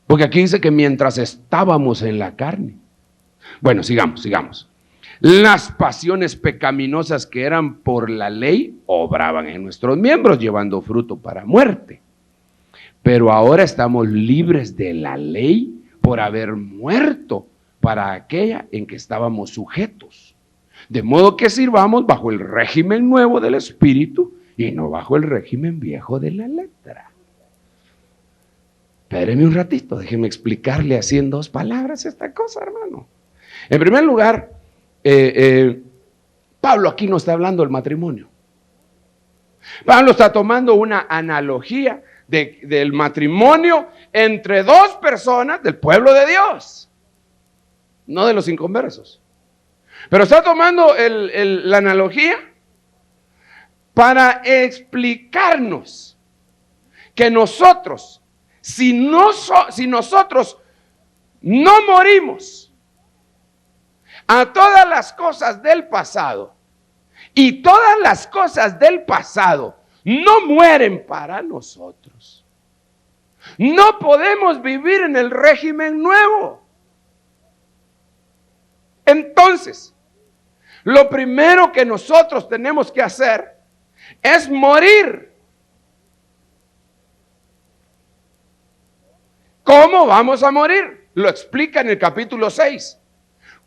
Porque aquí dice que mientras estábamos en la carne. Bueno, sigamos. Las pasiones pecaminosas que eran por la ley obraban en nuestros miembros, llevando fruto para muerte. Pero ahora estamos libres de la ley por haber muerto para aquella en que estábamos sujetos, de modo que sirvamos bajo el régimen nuevo del Espíritu y no bajo el régimen viejo de la letra. Espéreme un ratito, déjeme explicarle así en 2 palabras esta cosa, hermano. En primer lugar, Pablo aquí no está hablando del matrimonio. Pablo está tomando una analogía del matrimonio entre 2 personas del pueblo de Dios. No de los inconversos. Pero está tomando la analogía para explicarnos que nosotros, si nosotros no morimos a todas las cosas del pasado, y todas las cosas del pasado no mueren para nosotros, no podemos vivir en el régimen nuevo. Entonces, lo primero que nosotros tenemos que hacer es morir. ¿Cómo vamos a morir? Lo explica en el capítulo 6.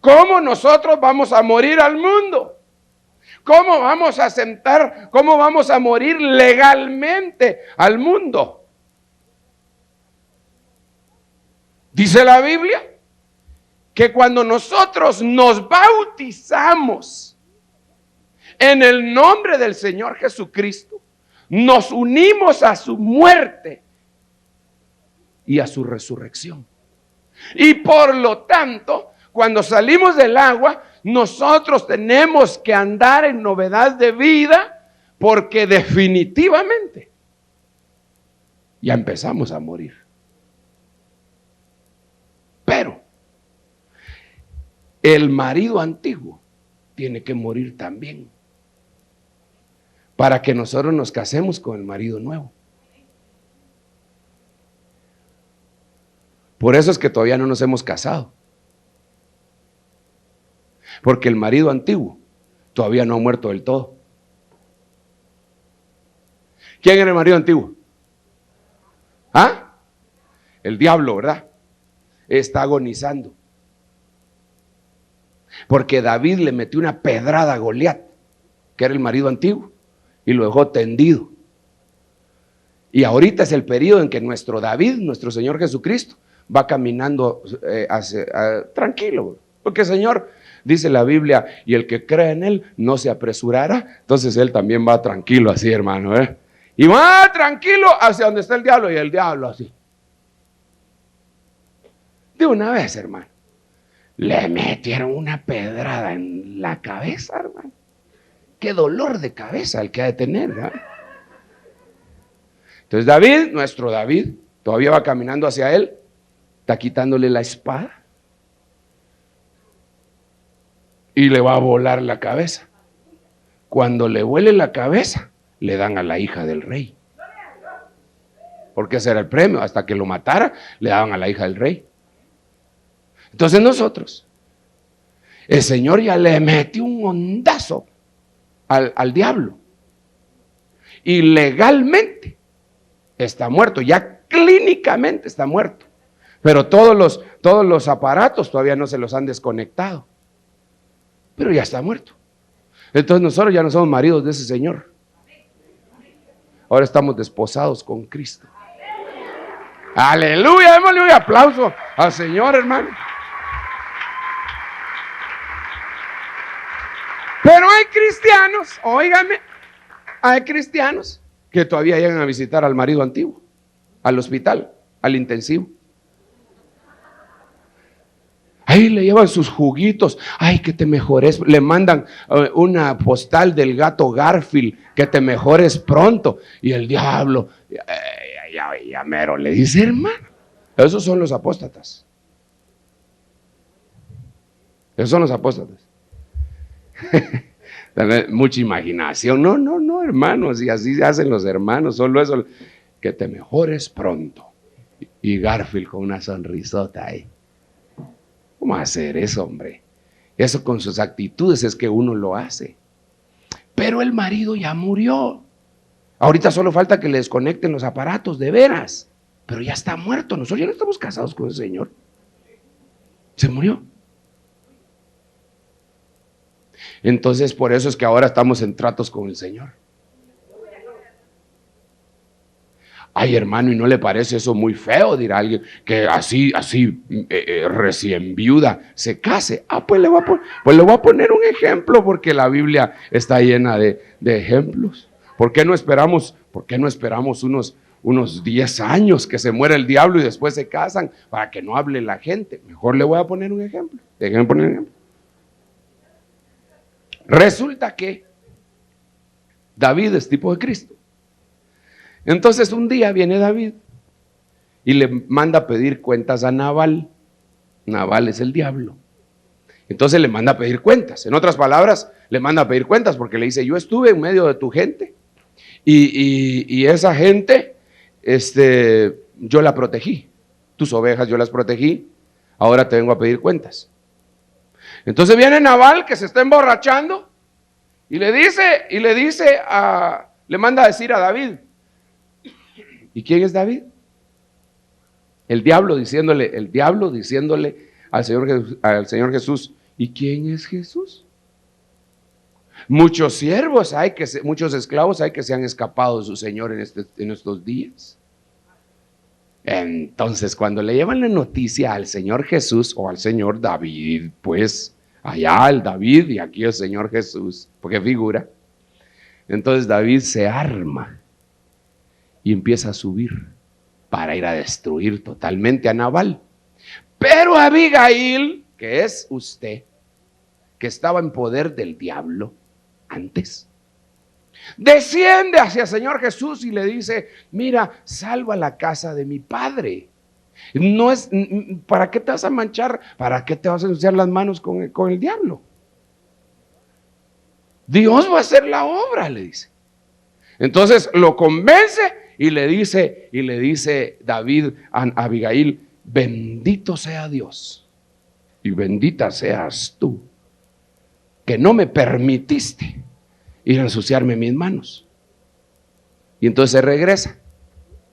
¿Cómo nosotros vamos a morir al mundo? ¿Cómo vamos a sentar? ¿Cómo vamos a morir legalmente al mundo? Dice la Biblia que cuando nosotros nos bautizamos en el nombre del Señor Jesucristo, nos unimos a su muerte y a su resurrección. Y por lo tanto, cuando salimos del agua, nosotros tenemos que andar en novedad de vida, porque definitivamente ya empezamos a morir. Pero el marido antiguo tiene que morir también, para que nosotros nos casemos con el marido nuevo. Por eso es que todavía no nos hemos casado, porque el marido antiguo todavía no ha muerto del todo. ¿Quién era el marido antiguo? ¿Ah? El diablo, ¿verdad? Está agonizando, porque David le metió una pedrada a Goliat, que era el marido antiguo, y lo dejó tendido. Y ahorita es el periodo en que nuestro David, nuestro Señor Jesucristo, va caminando tranquilo, porque el Señor, dice la Biblia, y el que cree en Él no se apresurará. Entonces Él también va tranquilo así, hermano, y va tranquilo hacia donde está el diablo, y el diablo así. De una vez, hermano, le metieron una pedrada en la cabeza, hermano. Qué dolor de cabeza el que ha de tener, ¿verdad? Entonces David, nuestro David, todavía va caminando hacia él, está quitándole la espada y le va a volar la cabeza. Cuando le vuele la cabeza, le dan a la hija del rey, porque ese era el premio. Hasta que lo matara, le daban a la hija del rey. Entonces nosotros, el Señor ya le metió un hondazo al diablo, y legalmente está muerto, ya clínicamente está muerto, pero todos los aparatos todavía no se los han desconectado, pero ya está muerto. Entonces nosotros ya no somos maridos de ese Señor, ahora estamos desposados con Cristo. Aleluya, démosle un aplauso al Señor, hermano. Pero hay cristianos, óigame, hay cristianos que todavía llegan a visitar al marido antiguo, al hospital, al intensivo. Ahí le llevan sus juguitos, ay, que te mejores, le mandan una postal del gato Garfield, que te mejores pronto. Y el diablo, ya mero, le dice, hermano, esos son los apóstatas. Esos son los apóstatas. Mucha imaginación. No, hermanos, y así se hacen los hermanos, solo eso, que te mejores pronto. Y Garfield con una sonrisota ahí. ¿Cómo hacer eso, hombre? Eso con sus actitudes es que uno lo hace. Pero el marido ya murió. Ahorita solo falta que le desconecten los aparatos, de veras. Pero ya está muerto. Nosotros ya no estamos casados con el Señor. Se murió. Entonces, por eso es que ahora estamos en tratos con el Señor. Ay, hermano, ¿y no le parece eso muy feo? Dirá alguien, que así recién viuda se case. Pues le voy a poner un ejemplo, porque la Biblia está llena de ejemplos. ¿Por qué no esperamos unos 10 años que se muera el diablo y después se casan para que no hable la gente? Mejor le voy a poner un ejemplo. Déjenme poner un ejemplo. Resulta que David es tipo de Cristo. Entonces un día viene David y le manda a pedir cuentas a Nabal. Nabal es el diablo. Entonces le manda a pedir cuentas. En otras palabras, le manda a pedir cuentas porque le dice: yo estuve en medio de tu gente y esa gente, yo la protegí. Tus ovejas yo las protegí. Ahora te vengo a pedir cuentas. Entonces viene Nabal, que se está emborrachando, y le manda a decir a David. ¿Y quién es David? El diablo diciéndole al Señor Jesús, ¿y quién es Jesús? Muchos siervos hay muchos esclavos hay que se han escapado de su Señor en estos días. Entonces, cuando le llevan la noticia al Señor Jesús o al Señor David, pues allá el David y aquí el Señor Jesús, porque figura. Entonces David se arma y empieza a subir para ir a destruir totalmente a Nabal. Pero Abigail, que es usted, que estaba en poder del diablo antes, desciende hacia el Señor Jesús y le dice: mira, salva la casa de mi padre. No es, ¿para qué te vas a manchar? ¿Para qué te vas a ensuciar las manos con el diablo? Dios va a hacer la obra, le dice. Entonces lo convence y le dice David a Abigail: bendito sea Dios y bendita seas tú, que no me permitiste ir a ensuciarme mis manos. Y entonces se regresa.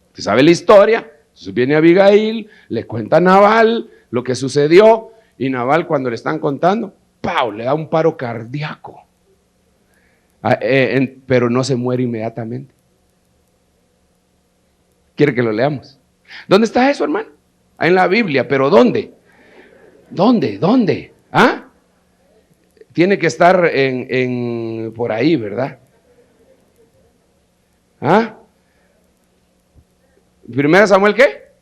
Usted sabe la historia. Entonces viene Abigail, le cuenta a Nabal lo que sucedió, y Nabal, cuando le están contando, ¡pau!, le da un paro cardíaco. Pero no se muere inmediatamente. ¿Quiere que lo leamos? ¿Dónde está eso, hermano? En la Biblia, pero ¿dónde? ¿Dónde? ¿Ah? Tiene que estar por ahí, ¿verdad? ¿Ah? ¿Primera Samuel qué?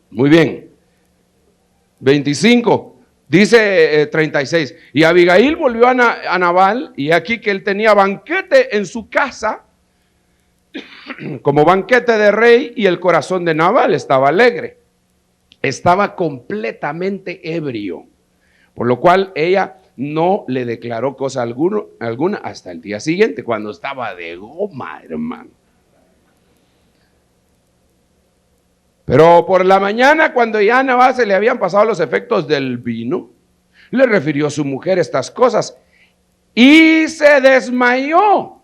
Muy bien. 25, dice 36. Y Abigail volvió a Nabal, y aquí que él tenía banquete en su casa, como banquete de rey, y el corazón de Nabal estaba alegre. Estaba completamente ebrio, por lo cual ella no le declaró cosa alguna hasta el día siguiente, cuando estaba de goma, hermano. Pero por la mañana, cuando ya a Nabal se le habían pasado los efectos del vino, le refirió a su mujer estas cosas y se desmayó.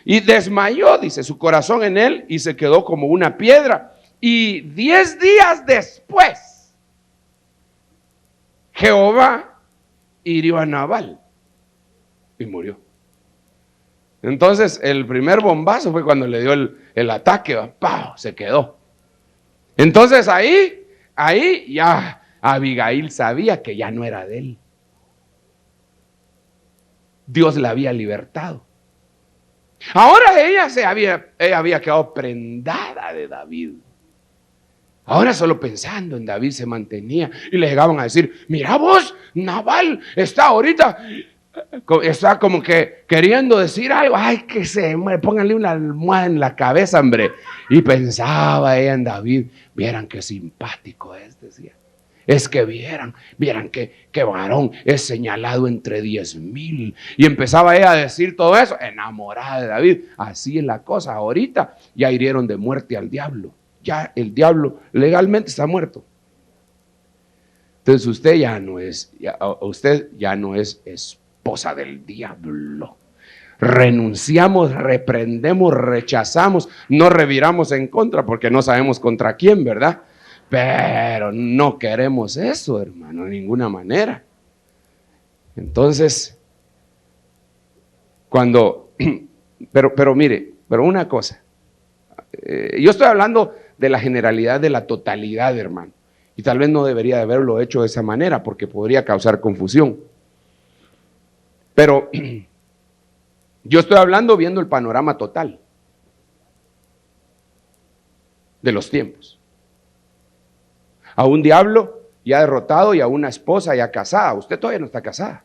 Y desmayó, dice, su corazón en él, y se quedó como una piedra. Y 10 días después, Jehová hirió a Nabal y murió. Entonces el primer bombazo fue cuando le dio el ataque, ¡pau!, se quedó. Entonces ahí ya Abigail sabía que ya no era de él. Dios la había libertado. Ahora ella había quedado prendada de David. Ahora solo pensando en David se mantenía, y le llegaban a decir: mira vos, Nabal está ahorita, está como que queriendo decir algo. Ay, que se muere, pónganle una almohada en la cabeza, hombre. Y pensaba ella en David: vieran qué simpático es, decía. Es que vieran qué varón es señalado entre 10,000. Y empezaba ella a decir todo eso, enamorada de David. Así es la cosa. Ahorita ya hirieron de muerte al diablo. Ya el diablo legalmente está muerto. Entonces usted ya no es esposa del diablo. Renunciamos, reprendemos, rechazamos, no reviramos en contra, porque no sabemos contra quién, ¿verdad? Pero no queremos eso, hermano, de ninguna manera. Entonces, pero mire, una cosa, yo estoy hablando de la generalidad, de la totalidad, hermano, y tal vez no debería de haberlo hecho de esa manera, porque podría causar confusión. Pero yo estoy hablando viendo el panorama total de los tiempos. A un diablo ya derrotado y a una esposa ya casada. Usted todavía no está casada.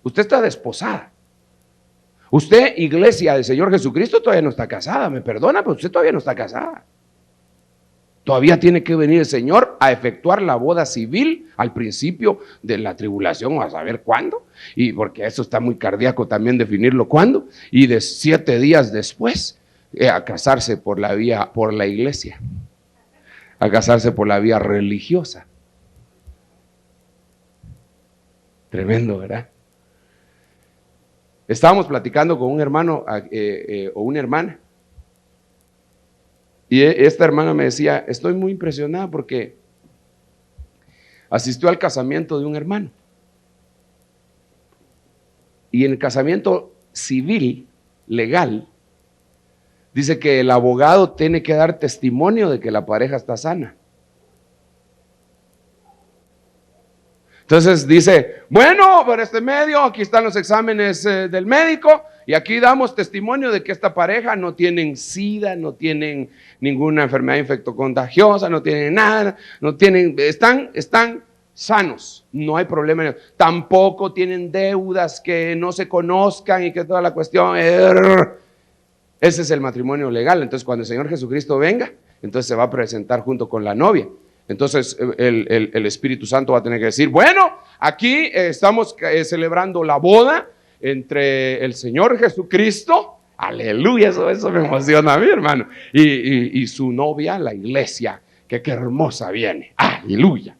Usted está desposada. Usted, iglesia del Señor Jesucristo, todavía no está casada. Me perdona, pero usted todavía no está casada. Todavía tiene que venir el Señor a efectuar la boda civil al principio de la tribulación, o a saber cuándo. Y porque eso está muy cardíaco también definirlo cuándo. Y de 7 días después, a casarse por la iglesia. A casarse por la vía religiosa. Tremendo, ¿verdad? Estábamos platicando con un hermano o una hermana. Y esta hermana me decía, estoy muy impresionada porque asistió al casamiento de un hermano. Y en el casamiento civil, legal, dice que el abogado tiene que dar testimonio de que la pareja está sana. Entonces dice, bueno, por este medio, aquí están los exámenes del médico y aquí damos testimonio de que esta pareja no tienen SIDA, no tienen ninguna enfermedad infectocontagiosa, no tienen nada, están sanos, no hay problema. Tampoco tienen deudas que no se conozcan y que toda la cuestión. Ese es el matrimonio legal. Entonces cuando el Señor Jesucristo venga, entonces se va a presentar junto con la novia. Entonces el Espíritu Santo va a tener que decir, bueno, aquí estamos celebrando la boda entre el Señor Jesucristo, aleluya, eso me emociona a mí, hermano, y su novia, la iglesia, que qué hermosa viene, aleluya.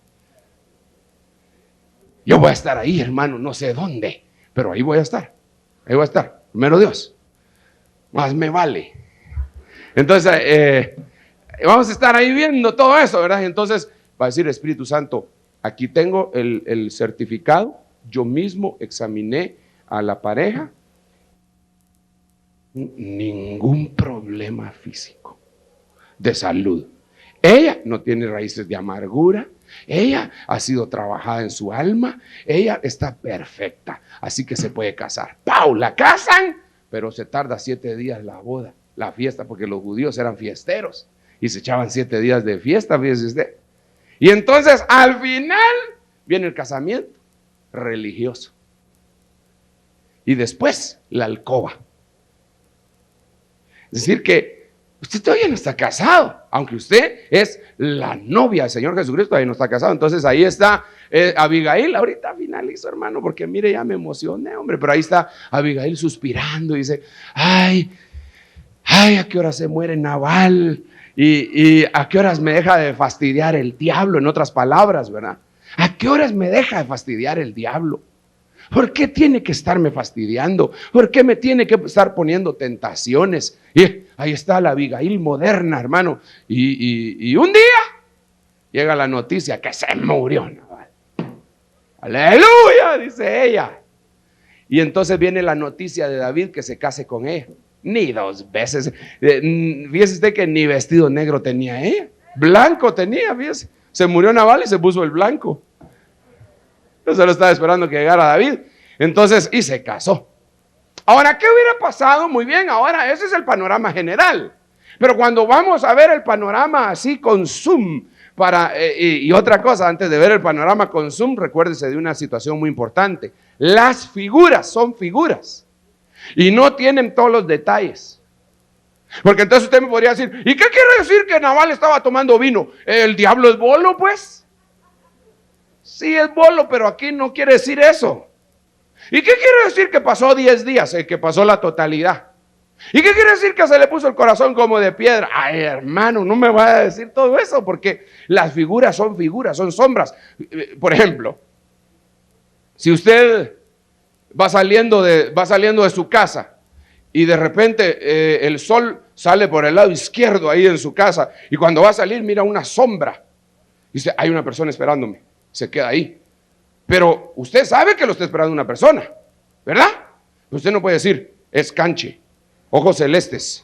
Yo voy a estar ahí, hermano, no sé dónde, pero ahí voy a estar, primero Dios, más me vale. Entonces, vamos a estar ahí viendo todo eso, ¿verdad? Entonces va a decir Espíritu Santo, aquí tengo el certificado, yo mismo examiné a la pareja, ningún problema físico, de salud. Ella no tiene raíces de amargura, ella ha sido trabajada en su alma, ella está perfecta, así que se puede casar. ¡Pau! La casan, pero se tarda 7 días la boda, la fiesta, porque los judíos eran fiesteros. Y se echaban 7 días de fiesta, fíjese usted. Y entonces al final viene el casamiento religioso. Y después la alcoba. Es decir que usted todavía no está casado. Aunque usted es la novia del Señor Jesucristo, todavía no está casado. Entonces ahí está Abigail. Ahorita finalizo, hermano, porque mire, ya me emocioné, hombre. Pero ahí está Abigail suspirando y dice, ay, ¿a qué hora se muere Nabal? Y a qué horas me deja de fastidiar el diablo, en otras palabras, ¿verdad? ¿A qué horas me deja de fastidiar el diablo? ¿Por qué tiene que estarme fastidiando? ¿Por qué me tiene que estar poniendo tentaciones? Y ahí está la Abigail moderna, hermano. Y un día llega la noticia que se murió Nabal. ¡Aleluya!, dice ella. Y entonces viene la noticia de David que se case con ella. Ni 2 veces. Fíjese usted que ni vestido negro tenía ella. Blanco tenía, fíjese. Se murió Nabal y se puso el blanco. Yo solo estaba esperando que llegara David. Entonces, y se casó. Ahora, ¿qué hubiera pasado? Muy bien, ahora ese es el panorama general. Pero cuando vamos a ver el panorama así con zoom, y otra cosa, antes de ver el panorama con zoom, recuérdese de una situación muy importante. Las figuras son figuras. Y no tienen todos los detalles. Porque entonces usted me podría decir, ¿y qué quiere decir que Nabal estaba tomando vino? ¿El diablo es bolo, pues? Sí, es bolo, pero aquí no quiere decir eso. ¿Y qué quiere decir que pasó 10 días? Que pasó la totalidad. ¿Y qué quiere decir que se le puso el corazón como de piedra? Ay, hermano, no me vaya a decir todo eso, porque las figuras, son sombras. Por ejemplo, si usted va saliendo de su casa y de repente el sol sale por el lado izquierdo ahí en su casa, y cuando va a salir mira una sombra, dice, hay una persona esperándome, se queda ahí. Pero usted sabe que lo está esperando una persona, ¿verdad? Usted no puede decir, es canche, ojos celestes,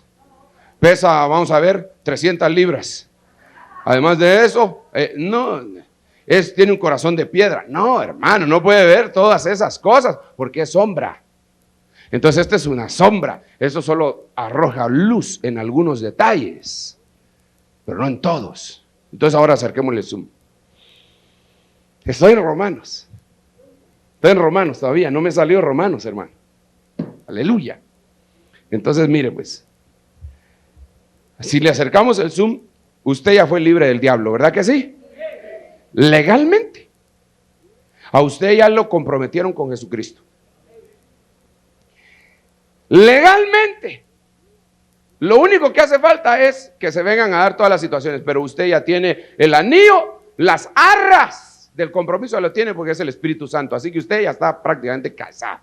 pesa, vamos a ver, 300 libras. Además de eso, tiene un corazón de piedra. No, hermano, no puede ver todas esas cosas porque es sombra. Entonces esta es una sombra. Eso solo arroja luz en algunos detalles, pero no en todos. Entonces ahora acerquémosle zoom. Estoy en Romanos. Estoy en Romanos todavía. No me salió Romanos, hermano. Aleluya. Entonces, mire pues. Si le acercamos el zoom, usted ya fue libre del diablo, ¿verdad que sí? Legalmente. A usted ya lo comprometieron con Jesucristo. Legalmente. Lo único que hace falta es que se vengan a dar todas las situaciones, pero usted ya tiene el anillo, las arras del compromiso lo tiene porque es el Espíritu Santo, así que usted ya está prácticamente casado.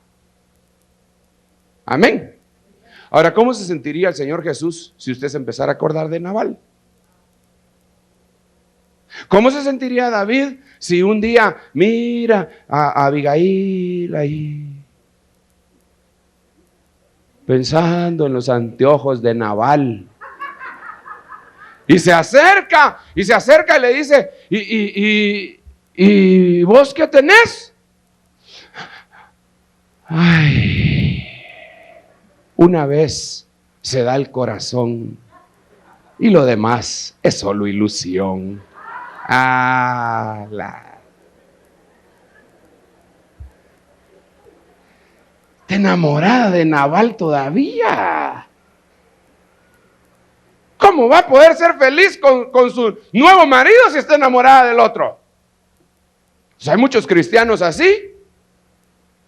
Amén. Ahora, ¿cómo se sentiría el Señor Jesús si usted se empezara a acordar de Nabal? ¿Cómo se sentiría David si un día mira a Abigail ahí pensando en los anteojos de Nabal? Y se acerca y le dice, ¿y vos qué tenés? Ay, una vez se da el corazón y lo demás es solo ilusión. Está enamorada de Nabal todavía. ¿Cómo va a poder ser feliz con su nuevo marido si está enamorada del otro? Pues hay muchos cristianos así,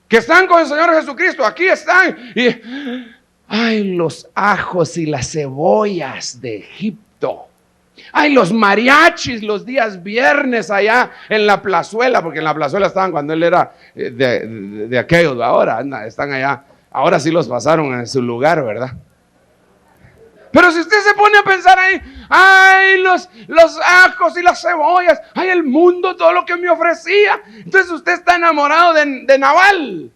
que están con el Señor Jesucristo, aquí están, y ay, los ajos y las cebollas de Egipto. Ay, los mariachis los días viernes allá en la plazuela, porque en la plazuela estaban cuando él era de aquellos, ahora están allá, ahora sí los pasaron en su lugar, ¿verdad? Pero si usted se pone a pensar ahí, ay, los ajos y las cebollas, ay, el mundo, todo lo que me ofrecía, entonces usted está enamorado de Nabal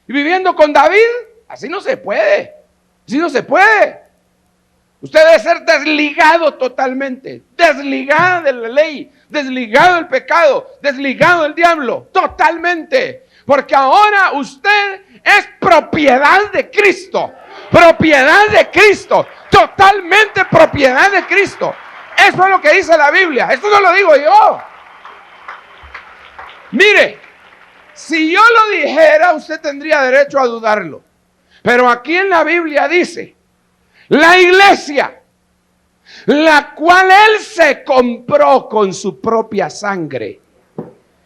y viviendo con David, así no se puede, así no se puede. Usted debe ser desligado totalmente, desligado de la ley, desligado del pecado, desligado del diablo, totalmente. Porque ahora usted es propiedad de Cristo, totalmente propiedad de Cristo. Eso es lo que dice la Biblia, esto no lo digo yo. Mire, si yo lo dijera, usted tendría derecho a dudarlo. Pero aquí en la Biblia dice, la iglesia, la cual Él se compró con su propia sangre.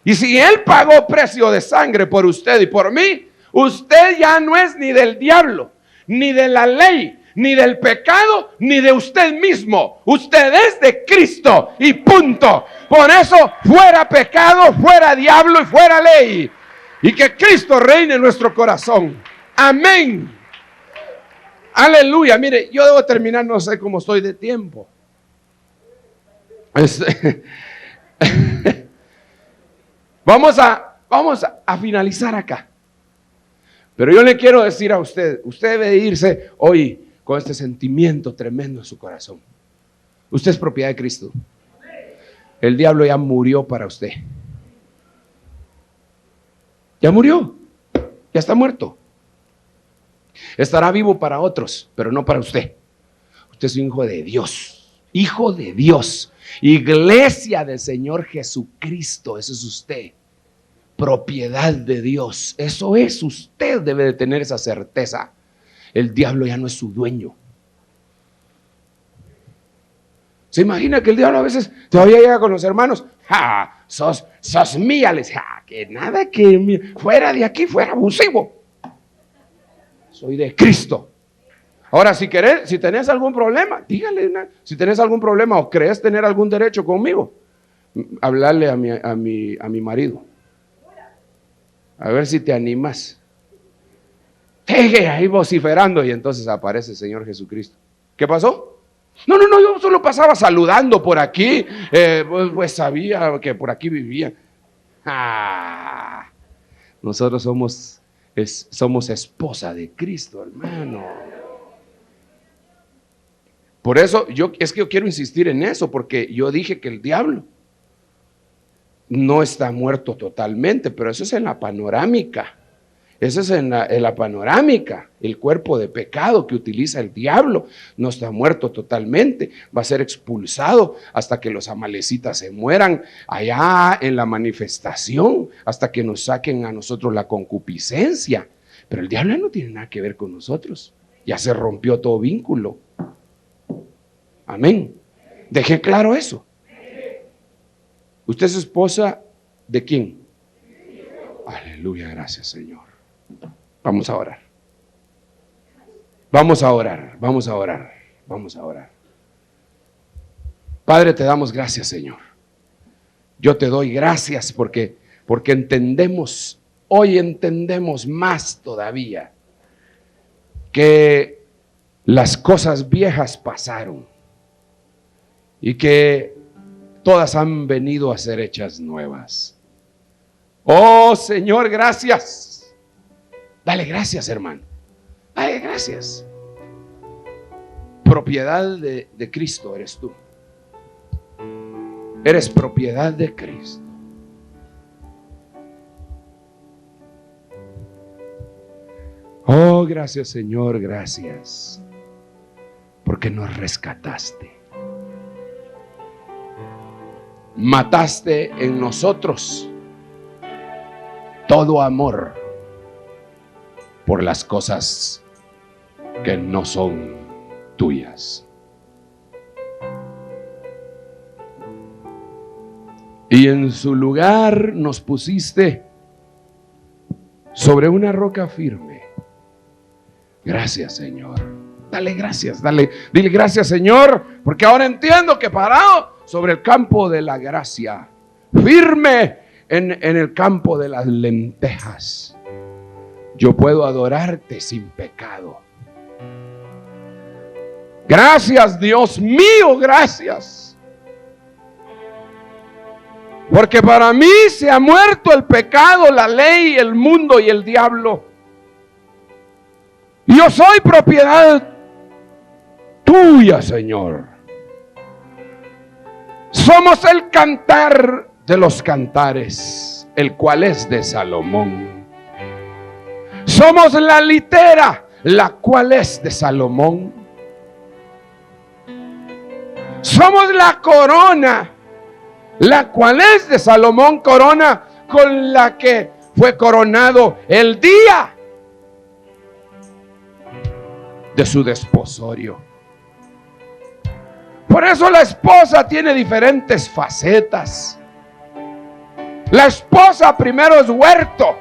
Y si Él pagó precio de sangre por usted y por mí, usted ya no es ni del diablo, ni de la ley, ni del pecado, ni de usted mismo. Usted es de Cristo y punto. Por eso, fuera pecado, fuera diablo y fuera ley. Y que Cristo reine en nuestro corazón. Amén. Aleluya. Mire, yo debo terminar, no sé cómo estoy de tiempo. Vamos a finalizar acá. Pero yo le quiero decir a usted, usted debe irse hoy con este sentimiento tremendo en su corazón. Usted es propiedad de Cristo. El diablo ya murió para usted. Ya murió. Ya está muerto. Estará vivo para otros, pero no para usted. Usted es un hijo de Dios. Hijo de Dios. Iglesia del Señor Jesucristo. Eso es usted. Propiedad de Dios. Eso es. Usted debe de tener esa certeza. El diablo ya no es su dueño. ¿Se imagina que el diablo a veces todavía llega con los hermanos? ¡Ja! Sos mía. Les ¡ja! Que nada, que fuera de aquí, fuera abusivo. Soy de Cristo. Ahora, si tenés algún problema, dígale, si tenés algún problema o crees tener algún derecho conmigo, hablarle a mi marido. A ver si te animas. Ahí vociferando y entonces aparece el Señor Jesucristo. ¿Qué pasó? No, yo solo pasaba saludando por aquí, pues sabía que por aquí vivía. Nosotros somos esposa de Cristo, hermano. Por eso yo quiero insistir en eso, porque yo dije que el diablo no está muerto totalmente, pero eso es en la panorámica. Esa es en la panorámica. El cuerpo de pecado que utiliza el diablo no está muerto totalmente. Va a ser expulsado hasta que los amalecitas se mueran allá en la manifestación, hasta que nos saquen a nosotros la concupiscencia. Pero el diablo no tiene nada que ver con nosotros. Ya se rompió todo vínculo. Amén. ¿Dejé claro eso? ¿Usted es esposa de quién? Aleluya, gracias, Señor. Vamos a orar. Vamos a orar, vamos a orar, vamos a orar. Padre, te damos gracias, Señor. Yo te doy gracias porque entendemos, hoy entendemos más todavía que las cosas viejas pasaron y que todas han venido a ser hechas nuevas. Oh Señor, gracias. Dale gracias, hermano. Dale gracias. Propiedad de Cristo eres tú. Eres propiedad de Cristo. Oh, gracias, Señor, gracias. Porque nos rescataste. Mataste en nosotros todo amor por las cosas que no son tuyas. Y en su lugar nos pusiste sobre una roca firme. Gracias, Señor. Dale gracias, dile gracias, Señor, porque ahora entiendo que parado sobre el campo de la gracia, firme en el campo de las lentejas, yo puedo adorarte sin pecado. Gracias, Dios mío, gracias. Porque para mí se ha muerto el pecado, la ley, el mundo y el diablo. Yo soy propiedad tuya, Señor. Somos el cantar de los cantares, el cual es de Salomón. Somos la litera, la cual es de Salomón. Somos la corona, la cual es de Salomón, corona con la que fue coronado el día de su desposorio. Por eso la esposa tiene diferentes facetas. La esposa primero es huerto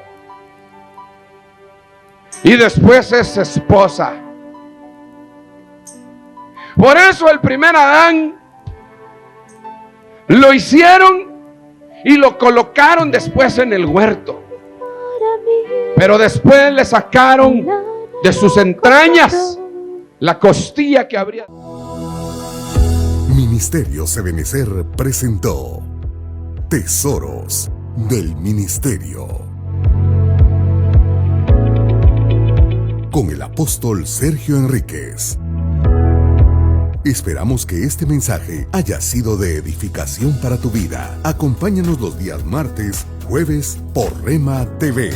y después es esposa. Por eso el primer Adán lo hicieron y lo colocaron después en el huerto. Pero después le sacaron de sus entrañas la costilla que habría. Ministerios Ebenecer presentó Tesoros del Ministerio con el apóstol Sergio Enríquez. Esperamos que este mensaje haya sido de edificación para tu vida. Acompáñanos los días martes, jueves por Rema TV.